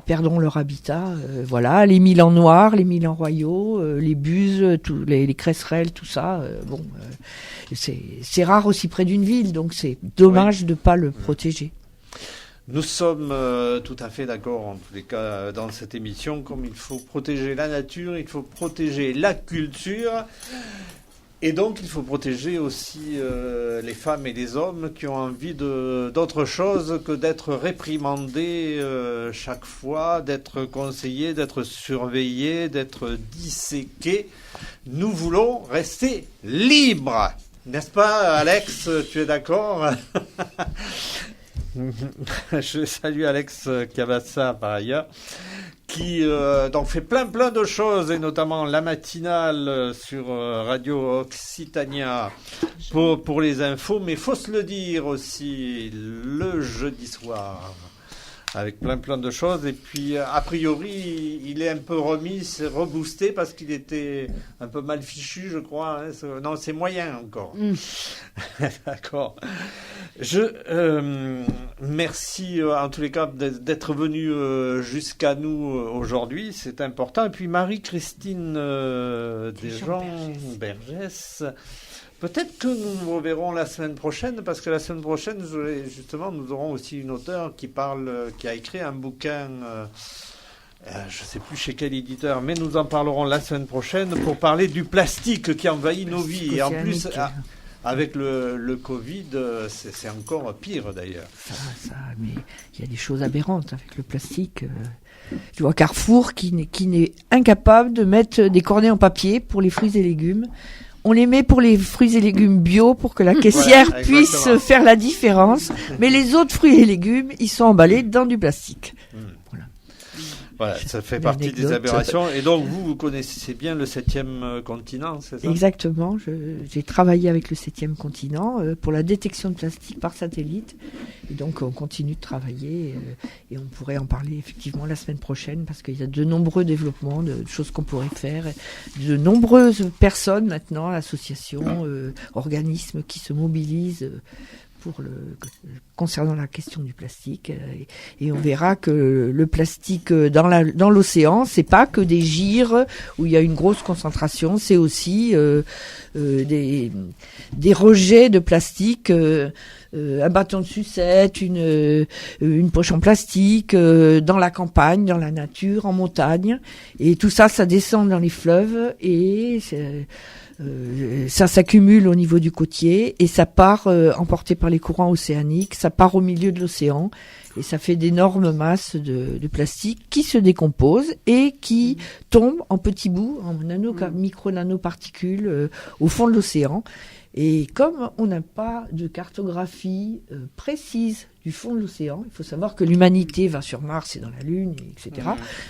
perdront leur habitat. Voilà, les milans noirs, les milans royaux, les buses, les cresserelles, tout ça. C'est rare aussi près d'une ville, donc c'est dommage de ne pas le protéger. Nous sommes tout à fait d'accord, en tous les cas, dans cette émission, comme il faut protéger la nature, il faut protéger la culture. Et donc, il faut protéger aussi les femmes et les hommes qui ont envie d'autre chose que d'être réprimandés chaque fois, d'être conseillés, d'être surveillés, d'être disséqués. Nous voulons rester libres. N'est-ce pas, Alex? Tu es d'accord? Je salue Alex Cavassa, par ailleurs, qui donc fait plein de choses, et notamment la matinale sur Radio Occitania pour les infos, mais faut se le dire aussi, le jeudi soir, avec plein de choses. Et puis, a priori, il est un peu reboosté parce qu'il était un peu mal fichu, je crois. Non, c'est moyen encore. D'accord. Merci en tous les cas d'être venu jusqu'à nous aujourd'hui, c'est important. Et puis Marie-Christine Desjans-Bergès, peut-être que nous nous reverrons la semaine prochaine, parce que la semaine prochaine, justement, nous aurons aussi une auteure qui a écrit un bouquin, je ne sais plus chez quel éditeur, mais nous en parlerons la semaine prochaine pour parler du plastique qui envahit nos vies. Et en plus, avec le Covid, c'est encore pire d'ailleurs. Mais il y a des choses aberrantes avec le plastique. Tu vois Carrefour qui n'est incapable de mettre des cornets en papier pour les fruits et légumes. On les met pour les fruits et légumes bio pour que la caissière puisse faire la différence. Mais les autres fruits et légumes, ils sont emballés dans du plastique. Voilà, ça fait partie des aberrations. Et donc, vous connaissez bien le 7e continent, c'est ça? Exactement. J'ai travaillé avec le 7e continent pour la détection de plastique par satellite. Et donc, on continue de travailler et on pourrait en parler effectivement la semaine prochaine parce qu'il y a de nombreux développements, de choses qu'on pourrait faire. De nombreuses personnes maintenant, associations, organismes qui se mobilisent concernant la question du plastique, et on verra que le plastique dans l'océan, c'est pas que des gyres où il y a une grosse concentration, c'est aussi des rejets de plastique, un bâton de sucette, une poche en plastique, dans la campagne, dans la nature, en montagne, et tout ça descend dans les fleuves et Ça s'accumule au niveau du côtier et ça part emporté par les courants océaniques, ça part au milieu de l'océan et ça fait d'énormes masses de plastique qui se décomposent et qui tombent en petits bouts, en micro-nanoparticules au fond de l'océan. Et comme on n'a pas de cartographie précise du fond de l'océan, il faut savoir que l'humanité va sur Mars et dans la Lune, etc.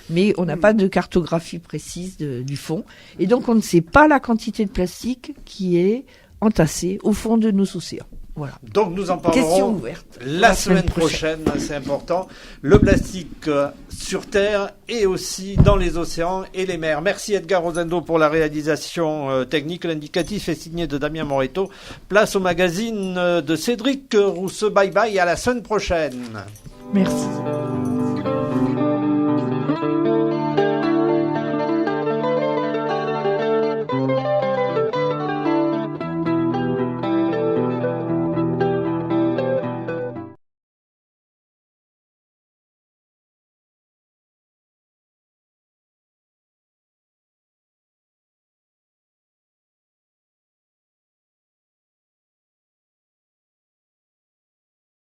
Mais on n'a pas de cartographie précise du fond. Et donc on ne sait pas la quantité de plastique qui est entassée au fond de nos océans. Voilà. Donc nous en parlerons la semaine prochaine, c'est important. Le plastique sur Terre et aussi dans les océans et les mers. Merci Edgar Rosendo pour la réalisation technique. L'indicatif est signé de Damien Moreto. Place au magazine de Cédric Rousseau. Bye bye, à la semaine prochaine. Merci.